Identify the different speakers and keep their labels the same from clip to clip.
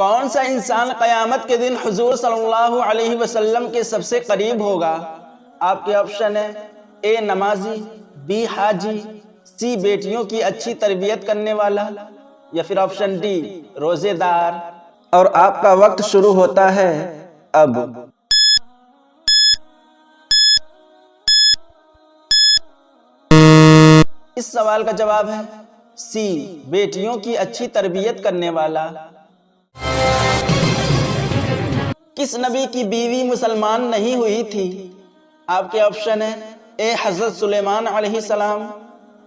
Speaker 1: कौन सा इंसान क़यामत के दिन हुजूर सल्लल्लाहु अलैहि वसल्लम के सबसे करीब होगा? आपके ऑप्शन है ए नमाजी, बी हाजी, सी बेटियों की अच्छी तरबियत करने वाला, या फिर ऑप्शन डी रोजेदार। और आपका वक्त शुरू होता है अब। इस सवाल का जवाब है सी बेटियों की अच्छी तरबियत करने वाला। किस नबी की बीवी मुसलमान नहीं हुई थी? आपके ऑप्शन है ए हजरत सुलेमान अलैहिस्सलाम,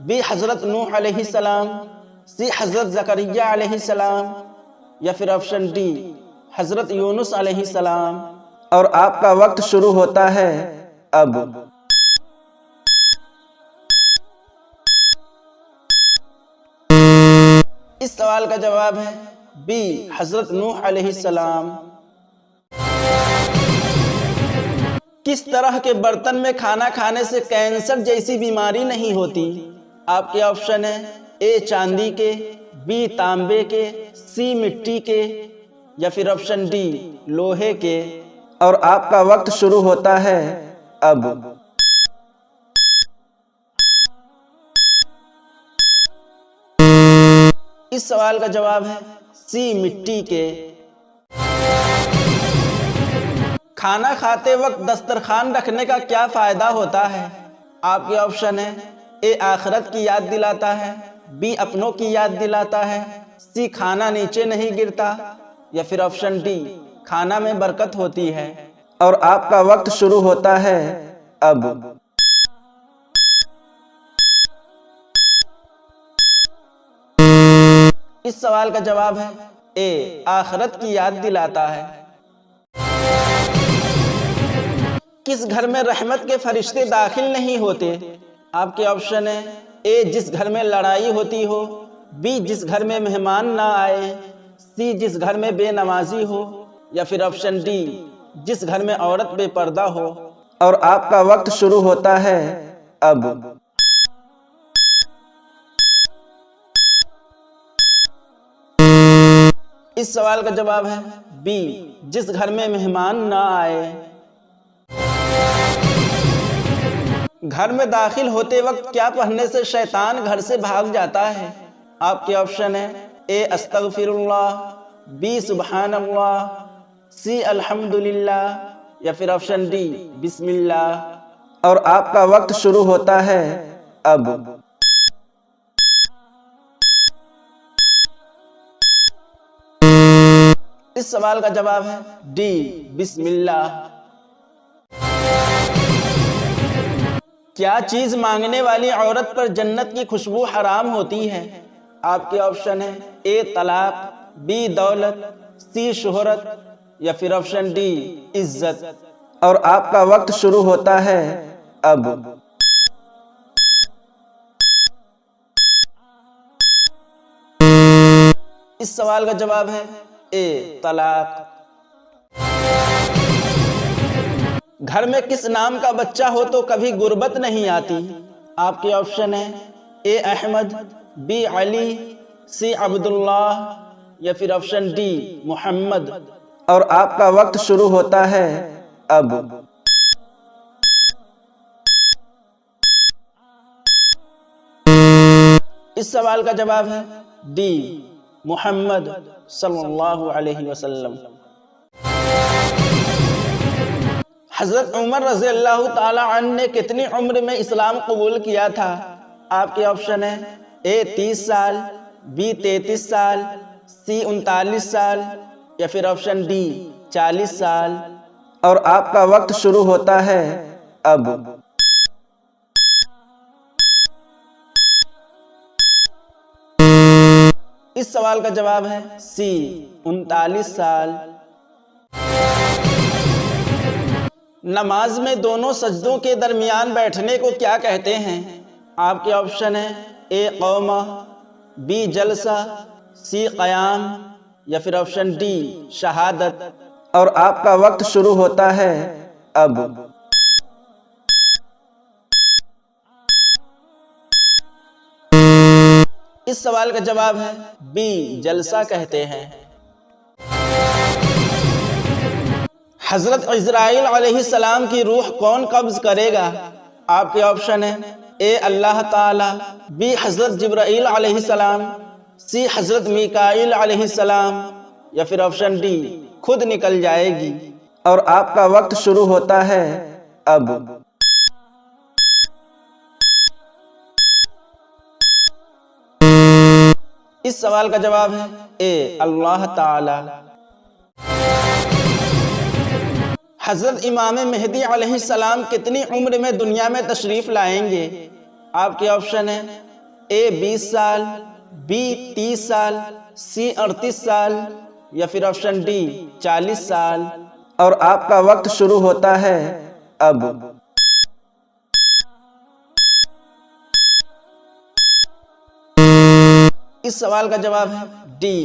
Speaker 1: बी हजरत नूह अलैहिस्सलाम, सी हजरत ज़करिया अलैहिस्सलाम, या फिर ऑप्शन डी हजरत यूनुस अलैहिस्सलाम। और आपका वक्त शुरू होता है अब। इस सवाल का जवाब है बी हजरत नूह अलैहिस्सलाम। किस तरह के बर्तन में खाना खाने से कैंसर जैसी बीमारी नहीं होती? आपके ऑप्शन है ए चांदी के, बी तांबे के, सी मिट्टी के, या फिर ऑप्शन डी लोहे के। और आपका वक्त शुरू होता है अब। इस सवाल का जवाब है सी मिट्टी के। खाना खाते वक्त दस्तरखान रखने का क्या फायदा होता है? आपके ऑप्शन है ए आखिरत की याद दिलाता है, बी अपनों की याद दिलाता है, सी खाना नीचे नहीं गिरता, या फिर ऑप्शन डी खाना में बरकत होती है। और आपका वक्त शुरू होता है अब। इस सवाल का जवाब है ए आखिरत की याद दिलाता है। किस घर में रहमत के फरिश्ते दाखिल नहीं होते? आपके ऑप्शन है ए जिस घर में लड़ाई होती हो, बी जिस घर में मेहमान ना आए, सी जिस घर में बेनमाजी हो, या फिर ऑप्शन डी जिस घर में औरत बेपर्दा हो। और आपका वक्त शुरू होता है अब। इस सवाल का जवाब है बी जिस घर में मेहमान ना आए। घर में दाखिल होते वक्त क्या पढ़ने से शैतान घर से भाग जाता है? आपके ऑप्शन है ए अस्तगफिरुल्लाह, बी सुबहानल्लाह, सी अल्हम्दुलिल्लाह, या फिर ऑप्शन डी बिस्मिल्लाह। और आपका वक्त शुरू होता है अब। इस सवाल का जवाब है डी बिस्मिल्लाह। क्या चीज मांगने वाली औरत पर जन्नत की खुशबू हराम होती है? आपके ऑप्शन है ए तलाक, बी दौलत, सी शोहरत, या फिर ऑप्शन डी इज्जत। और आपका वक्त शुरू होता है अब। इस सवाल का जवाब है ए तलाक। घर में किस नाम का बच्चा हो तो कभी गुर्बत नहीं आती? आपके ऑप्शन है ए अहमद, बी अली, सी अब्दुल्लाह, या फिर ऑप्शन डी मोहम्मद। और आपका वक्त शुरू होता है अब। इस सवाल का जवाब है डी मोहम्मद सल्लल्लाहु अलैहि वसल्लम। हजरत उमर रज़ी अल्लाह ताला अन्हु ने कितनी उम्र में इस्लाम कबूल किया था? आपके ऑप्शन है ए 30 साल, बी 33 साल, सी 39 साल, या फिर ऑप्शन डी 40 साल। और आपका वक्त शुरू होता है अब। इस सवाल का जवाब है सी 39 साल। नमाज में दोनों सजदों के दरमियान बैठने को क्या कहते हैं? आपके ऑप्शन है ए कौमा, बी जलसा, सी क़याम, या फिर ऑप्शन डी शहादत। और आपका वक्त शुरू होता है अब। इस सवाल का जवाब है बी जलसा कहते हैं। हजरत इजराइल अलैहिस्सलाम की रूह कौन कब्ज करेगा? आपके ऑप्शन है ए अल्लाह ताला, बी हजरत जिब्राइल अलैहिस्सलाम, सी हजरत मीकाइल अलैहिस्सलाम, या फिर ऑप्शन डी खुद निकल जाएगी। और आपका वक्त शुरू होता है अब। इस सवाल का जवाब है ए अल्लाह ताला। हजरत इमाम मेहदी अलैहिस्सलाम कितनी उम्र में दुनिया में तशरीफ लाएंगे? आपके ऑप्शन है ए 20 साल, बी 30 साल, सी 38 साल, या फिर ऑप्शन डी 40 साल। और आपका वक्त शुरू होता है अब। इस सवाल का जवाब है डी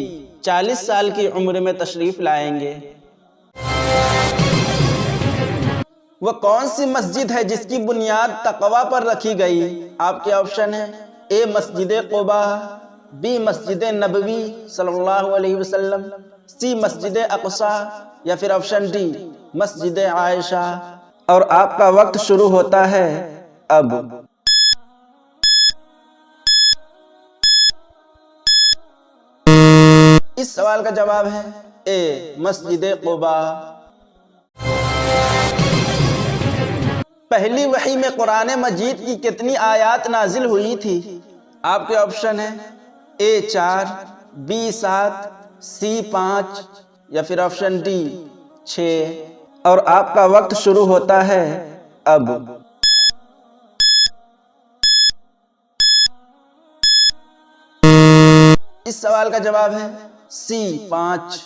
Speaker 1: 40 साल की उम्र में तशरीफ लाएंगे। वह कौन सी मस्जिद है जिसकी बुनियाद तकवा पर रखी गई? आपके ऑप्शन है ए मस्जिद क़ुबा, बी मस्जिद नबवी सल्लल्लाहु अलैहि वसल्लम, सी मस्जिद अक़सा, या फिर ऑप्शन डी मस्जिद आयशा। और आपका वक्त शुरू होता है अब। इस सवाल का जवाब है ए मस्जिद क़ुबा। पहली वही में कुरान मजीद की कितनी आयात नाजिल हुई थी? आपके ऑप्शन है ए 4, बी 7, सी 5, या फिर ऑप्शन डी 6। और आपका वक्त शुरू होता है अब। इस सवाल का जवाब है सी 5।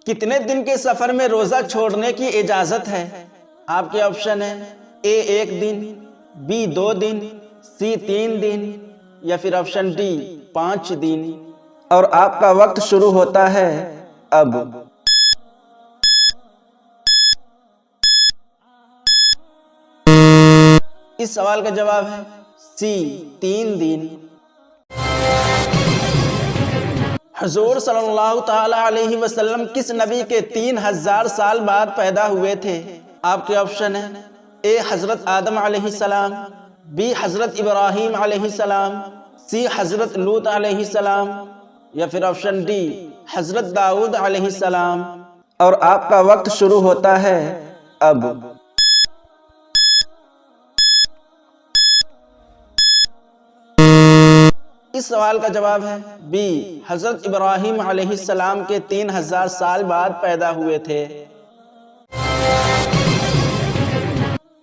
Speaker 1: कितने दिन के सफर में रोजा छोड़ने की इजाजत है? आपके ऑप्शन है ए 1 दिन, बी 2 दिन, सी 3 दिन, या फिर ऑप्शन डी 5 दिन। और आपका वक्त शुरू होता है अब। इस सवाल का जवाब है सी 3 दिन। हुजूर सल्लल्लाहु ताला अलैहि वसल्लम किस नबी के 3000 साल बाद पैदा हुए थे? आपके ऑप्शन है ए हजरत आदम अलैहिस्सलाम, बी हजरत इब्राहीम अलैहिस्सलाम, सी हजरत लूत अलैहिस्सलाम, या फिर ऑप्शन डी हजरत दाऊद अलैहिस्सलाम। और आपका वक्त शुरू होता है अब। इस सवाल का जवाब है बी हजरत इब्राहीम अलैहिस्सलाम के 3000 साल बाद पैदा हुए थे।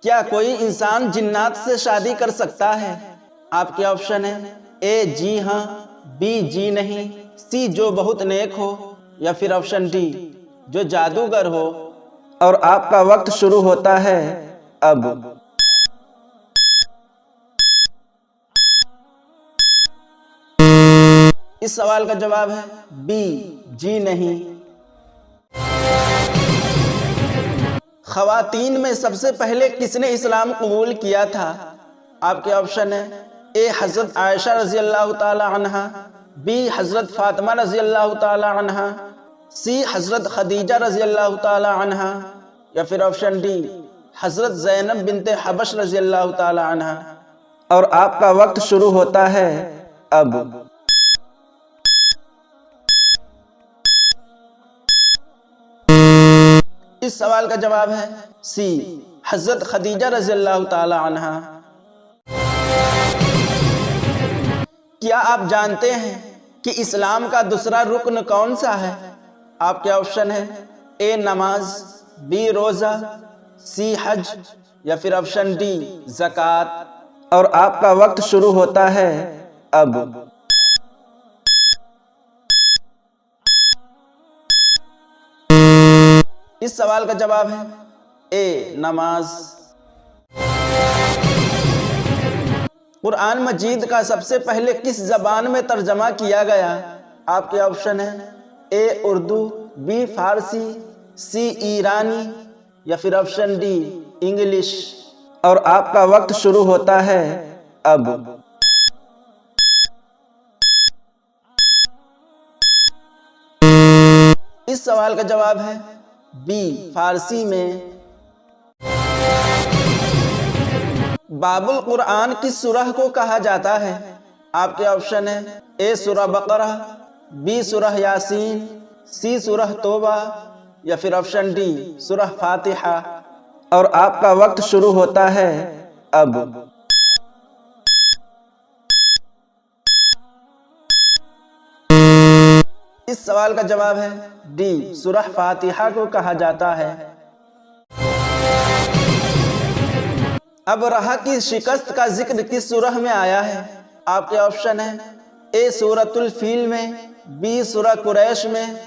Speaker 1: क्या कोई इंसान जिन्नात से शादी कर सकता है? आपके ऑप्शन है ए जी हाँ, बी जी नहीं, सी जो बहुत नेक हो, या फिर ऑप्शन डी जो जादूगर हो। और आपका वक्त शुरू होता है अब। इस सवाल का जवाब है बी जी नहीं। ख़वातीन में सबसे पहले किसने इस्लाम कबूल किया था? आपके ऑप्शन है ए हजरत आयशा रजी अल्लाह ताला अन्हा, बी हजरत फातिमा रजी अल्लाह ताला अन्हा, सी हजरत खदीजा रजी अल्लाह ताला अन्हा, या फिर ऑप्शन डी हजरत ज़ैनब बिनते हबश रजी अल्लाह ताला अन्हा। और आपका वक्त शुरू होता है अब। इस सवाल का जवाब है सी हजरत खदीजा रज़ी अल्लाह ताला अन्हा। क्या आप जानते हैं कि इस्लाम का दूसरा रुकन कौन सा है? आपके ऑप्शन है ए नमाज, बी रोजा, सी हज, या फिर ऑप्शन डी ज़कात। और आपका वक्त शुरू होता है अब। इस सवाल का जवाब है ए नमाज। कुरान मजीद का सबसे पहले किस जबान में तर्जमा किया गया? आपके ऑप्शन है ए उर्दू, बी फारसी, सी ईरानी, या फिर ऑप्शन डी इंग्लिश। और आपका वक्त शुरू होता है अब। इस सवाल का जवाब है बी फारसी में। बाबुल कुरान किस सूरह को कहा जाता है? आपके ऑप्शन है ए सूरह बकरा, बी सूरह यासीन, सी सूरह तौबा या फिर ऑप्शन डी सूरह फातिहा। और आपका वक्त शुरू होता है अब। इस सवाल का जवाब है डी सूरह फातिहा को कहा जाता है। अब रहा की शिकस्त का जिक्र किस सूरह में आया है? आपके ऑप्शन है ए सूरतुल फील में, बी सूरह कुरैश में,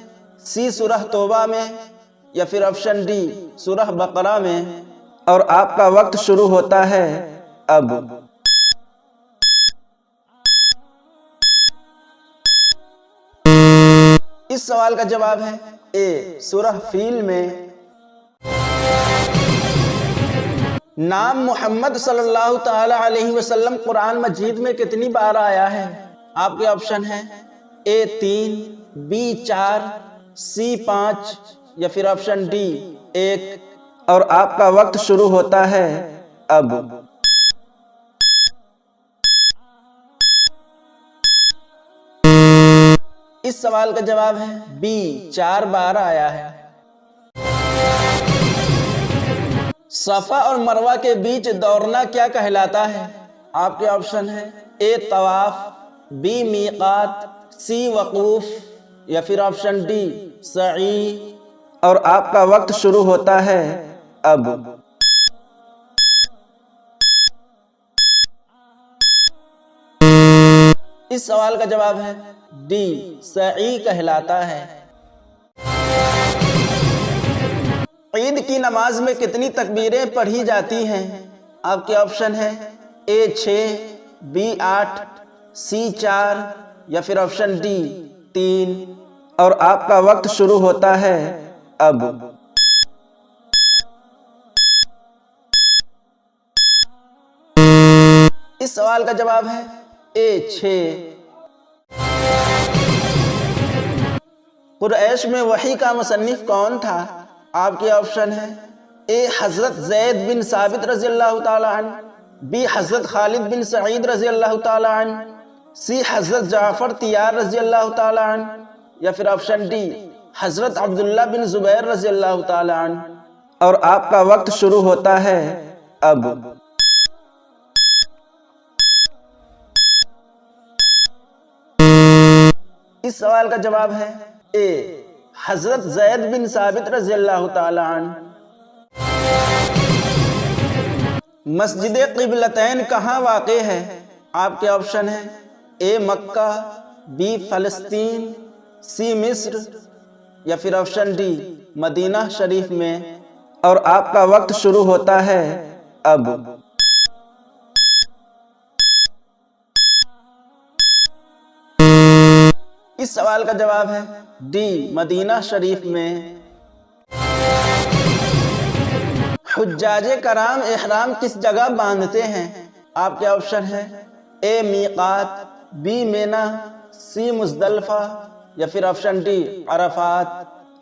Speaker 1: सी सूरह तौबा में या फिर ऑप्शन डी सूरह बकरा में। और आपका वक्त शुरू होता है अब। इस सवाल का जवाब है ए सूरह फील में। नाम मोहम्मद सल्लल्लाहु ताला अलैहि वसल्लम कुरान मजीद में कितनी बार आया है? आपके ऑप्शन है ए 3, बी 4, सी 5 या फिर ऑप्शन डी 1। और आपका वक्त शुरू होता है अब। इस सवाल का जवाब है बी 4 बार आया है। सफा और मरवा के बीच दौड़ना क्या कहलाता है? आपके ऑप्शन है ए तवाफ, बी मीकात, सी वकूफ या फिर ऑप्शन डी सई। और आपका वक्त शुरू होता है अब। इस सवाल का जवाब है डी सई कहलाता है। ईद की नमाज में कितनी तकबीरें पढ़ी जाती हैं? आपके ऑप्शन है ए 6, बी 8, सी 4 या फिर ऑप्शन डी 3। और आपका वक्त शुरू होता है अब। इस सवाल का जवाब है ए 6। कुरैश में वही का मुसन्निफ कौन था? आपके ऑप्शन है ए हजरत जैद बिन साबित रजी अल्लाह ताला अन्हु, बी हजरत खालिद बिन सईद रजी अल्लाह ताला अन्हु, सी हजरत जाफर तियार रजी अल्लाह ताला अन्हु या फिर ऑप्शन डी हजरत अब्दुल्ला बिन जुबैर रजी अल्लाह ताला अन्हु। और आपका वक्त शुरू होता है अब। इस सवाल का जवाब है ए हजरत जैद बिन साबित रज़ी अल्लाह ताला अन्हु। मस्जिद क़िबलतैन कहाँ वाक़े है? आपके ऑप्शन है ए मक्का, बी फ़लस्तीन, सी मिस्र या फिर ऑप्शन डी मदीना शरीफ में। और आपका वक्त शुरू होता है अब। इस सवाल का जवाब है डी मदीना शरीफ में। हुज्जाजे कराम इहराम किस जगह बांधते हैं? आपके ऑप्शन है ए मीकात, बी मीना, सी मुज़दलिफ़ा या फिर ऑप्शन डी अरफात।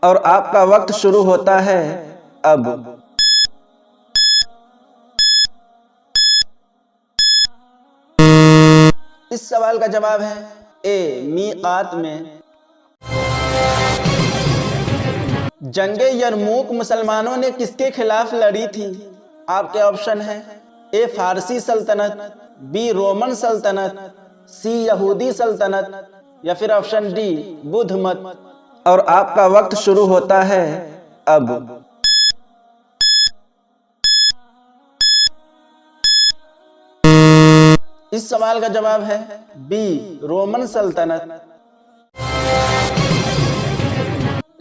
Speaker 1: और आपका वक्त शुरू होता है अब। इस सवाल का जवाब है ए मीकात में। जंगे यरमूक मुसलमानों ने किसके खिलाफ लड़ी थी? आपके ऑप्शन है ए फारसी सल्तनत, बी रोमन सल्तनत, सी यहूदी सल्तनत या फिर ऑप्शन डी बुद्ध मत। और आपका वक्त शुरू होता है अब। इस सवाल का जवाब है बी रोमन सल्तनत।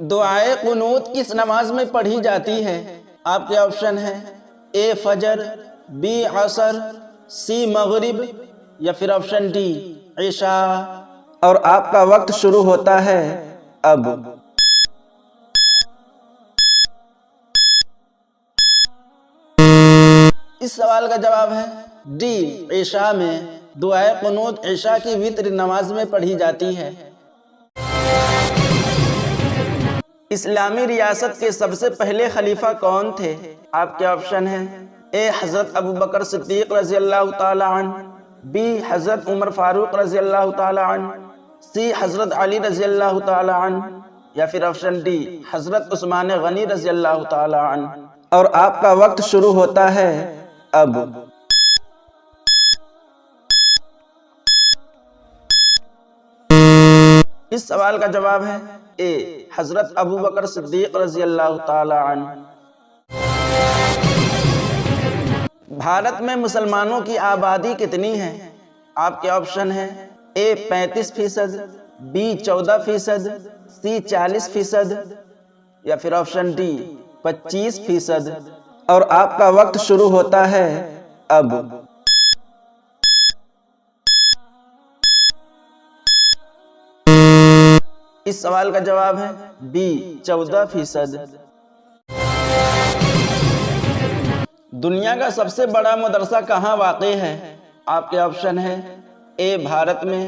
Speaker 1: दुआए कुनूत किस नमाज में पढ़ी जाती है? आपके ऑप्शन है ए फजर, बी असर, सी मगरिब या फिर ऑप्शन डी इशा। और आपका वक्त शुरू होता है अब। इस सवाल का जवाब है डी इशा में। दुआए कुनूत इशा की वित्र नमाज में पढ़ी जाती है। इस्लामी रियासत के सबसे पहले खलीफा कौन थे? आपके ऑप्शन हैं ए हज़रत अबू बकर सिद्दीक़ रज़ी अल्लाह ताला अन्हु, बी हज़रत उमर फारूक रज़ी अल्लाह ताला अन्हु, सी हज़रत अली रज़ी अल्लाह ताला अन्हु, या फिर ऑप्शन डी हज़रत उस्मान गनी रज़ी अल्लाह ताला अन्हु। और आपका वक्त शुरू होता है अब। इस सवाल का जवाब है ए हज़रत अबू बकर सिद्दीक़ रज़ी अल्लाह ताला अन्हु। भारत में मुसलमानों की आबादी कितनी है? आपके ऑप्शन है ए 35%, बी 14%, सी 40%, या फिर ऑप्शन डी 25%। और आपका वक्त शुरू होता है अब। इस सवाल का जवाब है बी 14%। दुनिया का सबसे बड़ा मदरसा कहाँ वाक़ई है? आपके ऑप्शन है ए भारत में,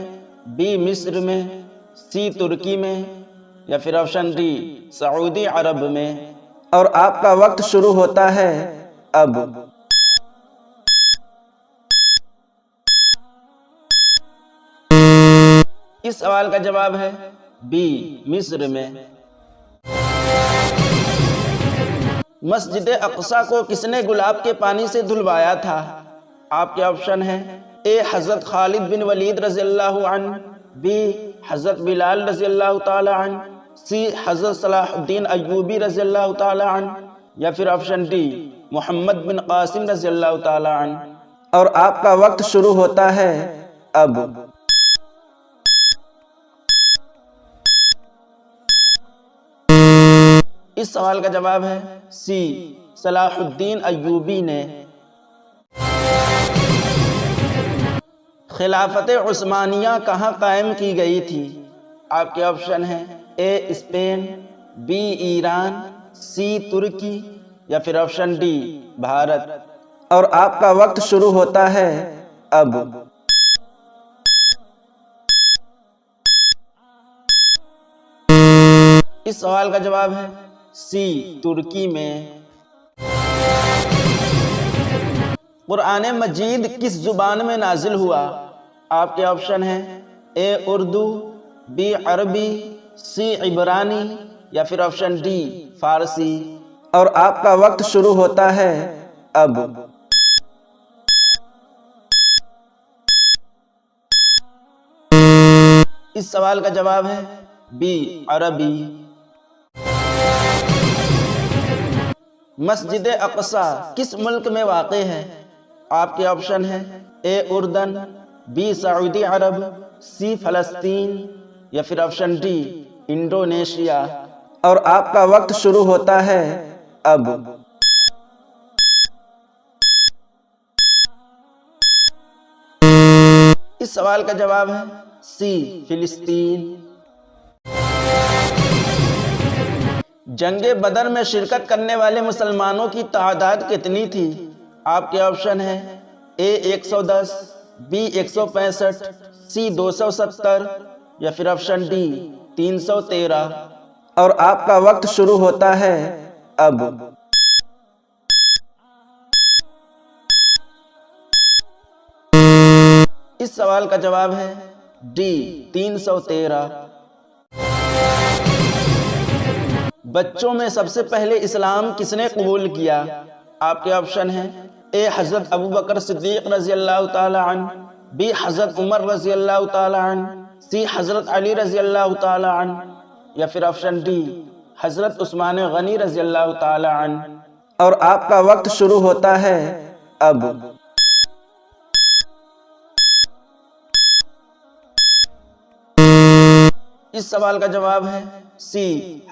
Speaker 1: बी मिस्र में, सी तुर्की में, या फिर ऑप्शन डी सऊदी अरब में। और आपका वक्त शुरू होता है अब। इस सवाल का जवाब है बी मिस्र में। मस्जिद अक़सा को किसने गुलाब के पानी से धुलवाया था? आपके ऑप्शन है ए हज़रत खालिद बिन वलीद रज़ी अल्लाह अन्हु, बी हज़रत बिलाल रज़ी अल्लाह ताला अन्हु, सी हज़रत सलाहुद्दीन अय्यूबी रज़ी अल्लाह ताला अन्हु, या फिर ऑप्शन डी मोहम्मद बिन कासिम रज़ी अल्लाह ताला अन्हु। और आपका वक्त शुरू होता है अब। इस सवाल का जवाब है सी सलाहुद्दीन अय्यूबी ने। खिलाफत उस्मानिया कहाँ कायम की गई थी? आपके ऑप्शन हैं ए स्पेन, बी ईरान, सी तुर्की, या फिर ऑप्शन डी भारत। और आपका वक्त शुरू होता है अब। इस सवाल का जवाब है सी तुर्की में। कुरान मजीद किस जुबान में नाजिल हुआ? आपके ऑप्शन हैं ए उर्दू, बी अरबी, सी इब्रानी, या फिर ऑप्शन डी फारसी। और आपका वक्त शुरू होता है अब। इस सवाल का जवाब है बी अरबी। मस्जिद अक़सा किस मुल्क में वाक़ई है? आपके ऑप्शन है ए उर्दन, बी सऊदी अरब, सी फ़लस्तीन, या फिर ऑप्शन डी इंडोनेशिया। और आपका वक्त शुरू होता है अब। इस सवाल का जवाब है सी फ़िलिस्तीन। जंगे बदर में शिरकत करने वाले मुसलमानों की तादाद कितनी थी? आपके ऑप्शन है ए 110, बी 165, सी 270, या फिर ऑप्शन डी 313। और आपका वक्त शुरू होता है अब। इस सवाल का जवाब है डी 313। बच्चों में सबसे पहले इस्लाम किसने कबूल किया? आपके ऑप्शन हैं ए हज़रत अबू बकर सिद्दीक़ रज़ी अल्लाह ताला अन्हु, बी हज़रत उमर रज़ी अल्लाह ताला अन्हु, सी हज़रत अली रज़ी अल्लाह ताला अन्हु, या फिर ऑप्शन डी हज़रत उस्मान गनी रज़ी अल्लाह ताला अन्हु। और आपका वक्त शुरू होता है अब। इस सवाल का जवाब है सी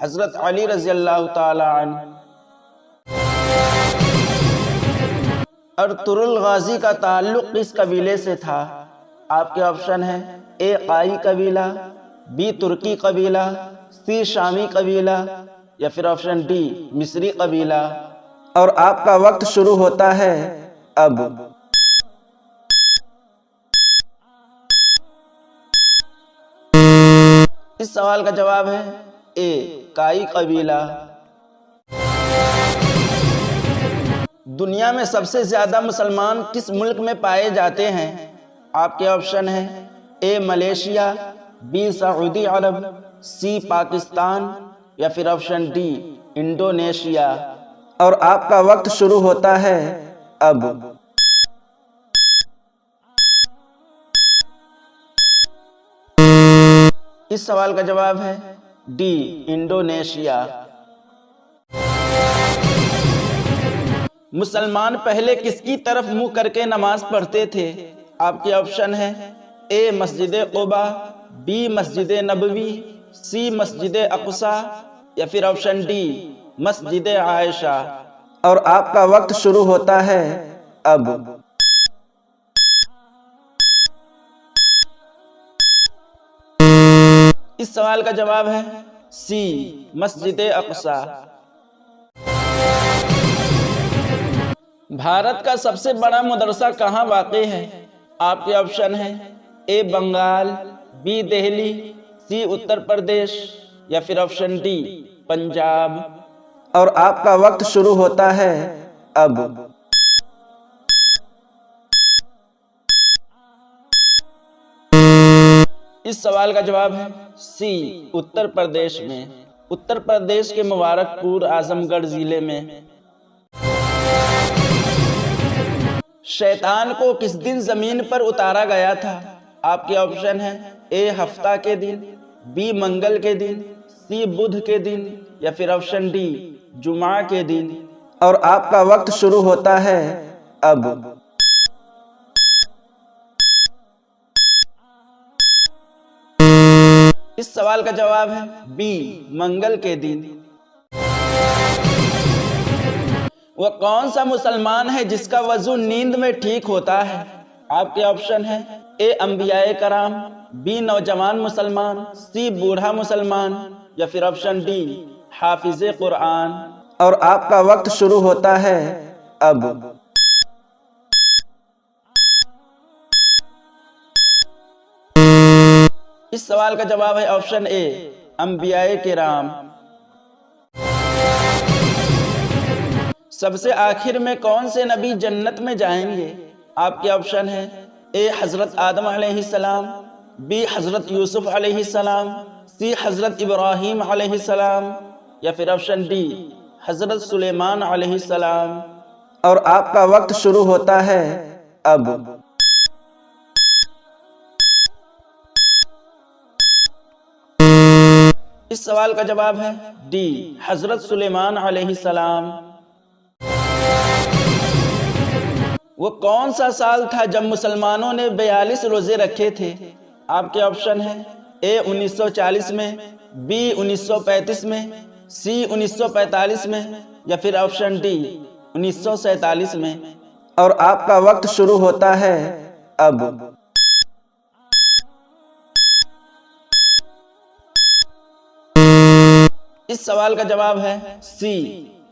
Speaker 1: हज़रत अली रज़ी अल्लाह ताला अन्हु। अर्तुरुल गाजी का ताल्लुक किस कबीले से था? आपके ऑप्शन है ए काई कबीला, बी तुर्की कबीला, सी शामी कबीला, या फिर ऑप्शन डी मिस्री कबीला। और आपका वक्त शुरू होता है अब। इस सवाल का जवाब है ए काई कबीला। दुनिया में सबसे ज्यादा मुसलमान किस मुल्क में पाए जाते हैं? आपके ऑप्शन है ए मलेशिया, बी सऊदी अरब, सी पाकिस्तान या फिर ऑप्शन डी इंडोनेशिया। और आपका वक्त शुरू होता है अब। इस सवाल का जवाब है डी इंडोनेशिया। मुसलमान पहले किसकी तरफ मुंह करके नमाज पढ़ते थे? आपके ऑप्शन है ए मस्जिद क़ुबा, बी मस्जिद नबवी, सी मस्जिद अक़सा या फिर ऑप्शन डी मस्जिद आयशा। और आपका वक्त शुरू होता है अब। इस सवाल का जवाब है सी मस्जिद अक़सा। भारत का सबसे बड़ा मदरसा कहाँ वाक़ई है? आपके ऑप्शन है ए बंगाल, बी दिल्ली, सी उत्तर प्रदेश या फिर ऑप्शन डी पंजाब। और आपका वक्त शुरू होता है अब। इस सवाल का जवाब है सी उत्तर प्रदेश में, उत्तर प्रदेश के मुबारकपुर आजमगढ़ जिले में। शैतान को किस दिन जमीन पर उतारा गया था? आपके ऑप्शन है ए हफ्ता के दिन, बी मंगल के दिन, सी बुध के दिन या फिर ऑप्शन डी जुमा के दिन। और आपका वक्त शुरू होता है अब। इस सवाल का जवाब है बी मंगल के दिन। वह कौन सा मुसलमान है जिसका वजू नींद में ठीक होता है? आपके ऑप्शन है ए अंबियाए कराम, बी नौजवान मुसलमान, सी बूढ़ा मुसलमान या फिर ऑप्शन डी हाफिजे कुरान। और आपका वक्त शुरू होता है अब। इस सवाल का जवाब है ऑप्शन ए अंबियाए किराम। सबसे आखिर में कौन से नबी जन्नत में जाएंगे? आपके ऑप्शन है ए हजरत आदम अलैहिस्सलाम, बी हजरत यूसुफ अलैहिस्सलाम, सी हजरत इब्राहीम अलैहिस्सलाम या फिर ऑप्शन डी हजरत सुलेमान अलैहिस्सलाम। और आपका वक्त शुरू होता है अब। इस सवाल का जवाब है डी हजरत सुलेमान अलैहिस्सलाम। वो कौन सा साल था जब मुसलमानों ने 42 रोजे रखे थे? आपके ऑप्शन है ए 1940 में, बी 1935 में, सी 1945 में या फिर ऑप्शन डी 1947 में। और आपका वक्त शुरू होता है अब। इस सवाल का जवाब है सी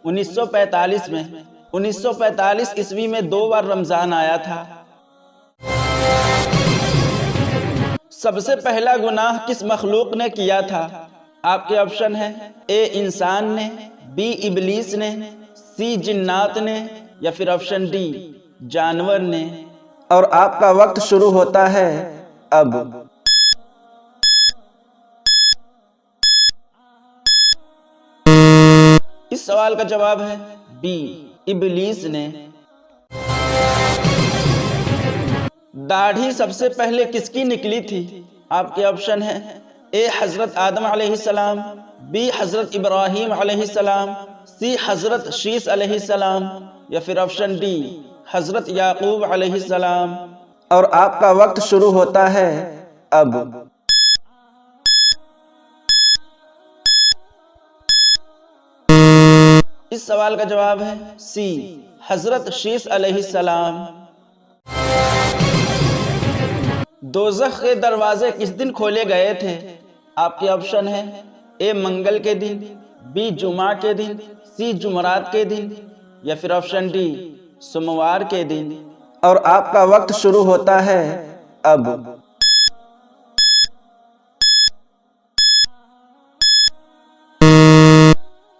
Speaker 1: 1945 में। 1945 ईस्वी में 2 बार रमजान आया था। सबसे पहला गुनाह किस मखलूक ने किया था? आपके ऑप्शन है ए इंसान ने, बी इबलीस ने, सी जिन्नात ने या फिर ऑप्शन डी जानवर ने। और आपका वक्त शुरू होता है अब। इस सवाल का जवाब है बी इबलीस ने। दाढ़ी सबसे पहले किसकी निकली थी? आपके ऑप्शन है ए हजरत आदम अलैहिस्सलाम, बी हजरत इब्राहीम अलैहिस्सलाम, सी हजरत शीस अलैहिस्सलाम या फिर ऑप्शन डी हजरत याकूब अलैहिस्सलाम। और आपका वक्त शुरू होता है अब। इस सवाल का जवाब है सी हजरत शीस अलैहिस्सलाम। दोज़ख के दरवाजे किस दिन खोले गए थे? आपके ऑप्शन है ए मंगल के दिन, बी जुमा के दिन, सी जुमरात के दिन या फिर ऑप्शन डी सोमवार के दिन। और आपका वक्त शुरू होता है अब।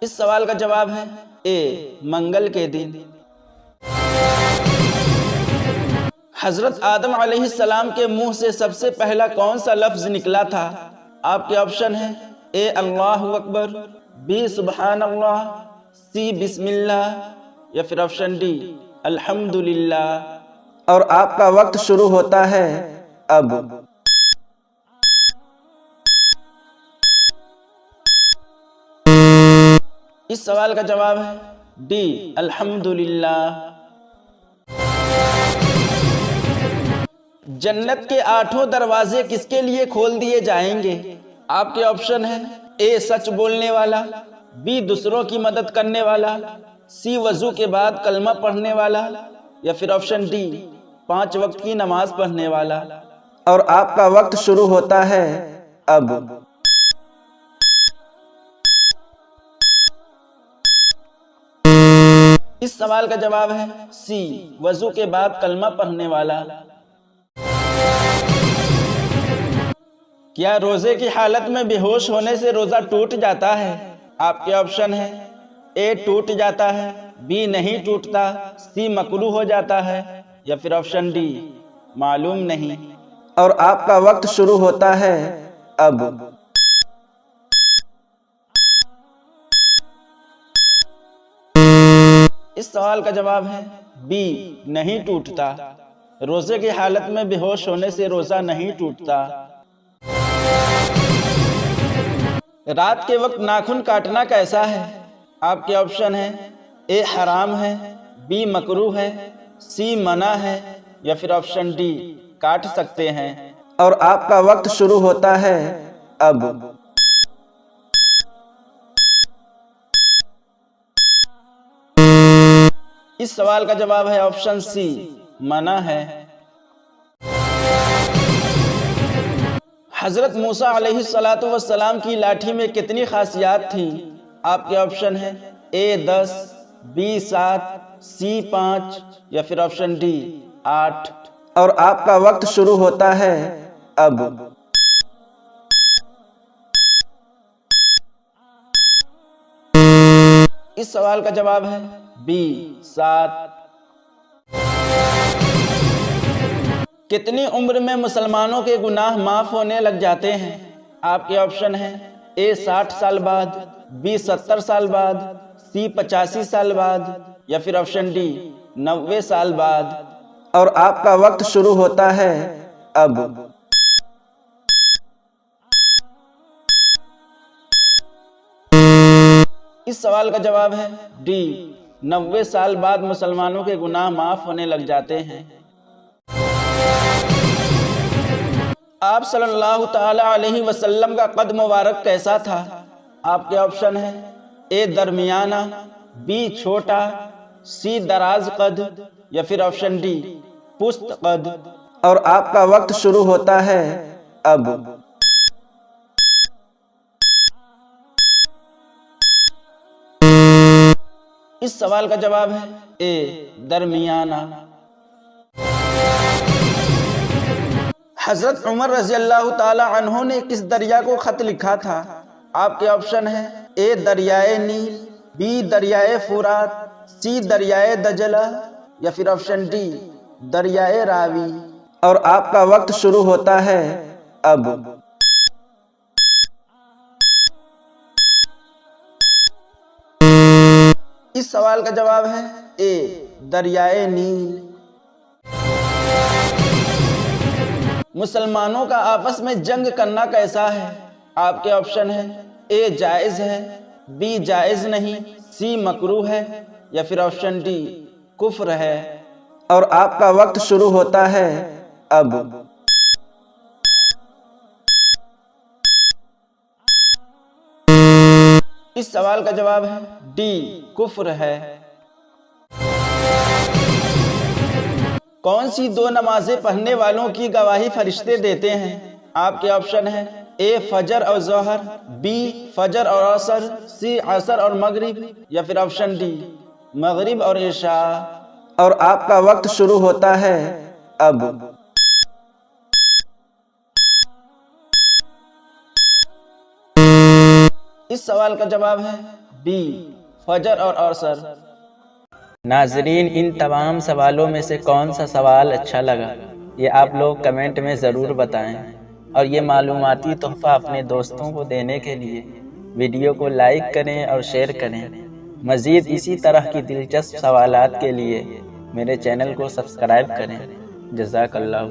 Speaker 1: इस सवाल का जवाब है ए मंगल के दिन। हजरत आदम अलैहिस्सलाम के मुंह से सबसे पहला कौन सा लफ्ज निकला था? आपके ऑप्शन है ए अल्लाहु अकबर, बी सुबहान अल्लाह, सी बिस्मिल्लाह या फिर ऑप्शन डी अल्हम्दुलिल्लाह। और आपका वक्त शुरू होता है अब। इस सवाल का जवाब है डी अल्हम्दुलिल्लाह। जन्नत के 8 दरवाजे किसके लिए खोल दिए जाएंगे? आपके ऑप्शन है ए सच बोलने वाला, बी दूसरों की मदद करने वाला, सी वजू के बाद कलमा पढ़ने वाला या फिर ऑप्शन डी 5 वक्त की नमाज पढ़ने वाला। और आपका वक्त शुरू होता है अब। इस सवाल का जवाब है सी वजू के बाद कलमा पढ़ने वाला। क्या रोजे की हालत में बेहोश होने से रोजा टूट जाता है? आपके ऑप्शन है ए टूट जाता है, बी नहीं टूटता, सी मकरूह हो जाता है या फिर ऑप्शन डी मालूम नहीं। और आपका वक्त शुरू होता है अब। इस सवाल का जवाब है बी नहीं टूटता। रोजे की हालत में बेहोश होने से रोजा नहीं टूटता। रात के वक्त नाखून काटना कैसा है? आपके ऑप्शन है ए हराम है, बी मकरूह है, सी मना है या फिर ऑप्शन डी काट सकते हैं। और आपका वक्त शुरू होता है अब। इस सवाल का जवाब है ऑप्शन सी मना है। हजरत मूसा अलैहिस्सलातु वस्सलाम की लाठी में कितनी खासियात थी? आपके ऑप्शन है ए 10, बी 7, सी 5 या फिर ऑप्शन डी 8। और आपका वक्त शुरू होता है अब। इस सवाल का जवाब है बी 7। कितनी उम्र में मुसलमानों के गुनाह माफ होने लग जाते हैं? आपके ऑप्शन है ए 60 साल बाद, बी 70 साल बाद, सी 85 साल बाद या फिर ऑप्शन डी 90 साल बाद। और आपका वक्त शुरू होता है अब। इस सवाल का जवाब है डी 90 साल बाद मुसलमानों के गुनाह माफ होने लग जाते हैं। आप सल्लल्लाहु ताला अलैहि वसल्लम का कद मुबारक कैसा था? आपके ऑप्शन है ए दरमियाना, बी छोटा, सी दराज कद या फिर ऑप्शन डी पुस्त कद। और आपका वक्त शुरू होता है अब। इस सवाल का जवाब है ए दरमियाना। हजरत उमर रजी अल्लाह ताला अन्हु ने किस दरिया को खत लिखा था? आपके ऑप्शन है ए दरियाए नील, बी दरियाए फुरात, सी दरियाए दजला या फिर ऑप्शन डी दरियाए रावी। और आपका वक्त शुरू होता है अब। इस सवाल का जवाब है ए दरियाए नील। मुसलमानों का आपस में जंग करना कैसा है? आपके ऑप्शन है ए जायज़ है, बी जायज़ नहीं, सी मकरूह है या फिर ऑप्शन डी कुफ्र है। और आपका वक्त शुरू होता है अब। इस सवाल का जवाब है डी कुफ्र है। कौन सी 2 नमाजें पढ़ने वालों की गवाही फरिश्ते देते हैं? आपके ऑप्शन है ए फजर और ज़ोहर, बी फजर और असर, सी असर और मगरिब या फिर ऑप्शन डी मगरिब और इशा। और आपका वक्त शुरू होता है अब। इस सवाल का जवाब है बी फजर और असर। नाजरीन, इन तमाम सवालों में से कौन सा सवाल अच्छा लगा ये आप लोग कमेंट में ज़रूर बताएं, और ये मालूमाती तोहफ़ा अपने दोस्तों को देने के लिए वीडियो को लाइक करें और शेयर करें। मज़ीद इसी तरह की दिलचस्प सवालात के लिए मेरे चैनल को सब्सक्राइब करें। जज़ाकल्लाह।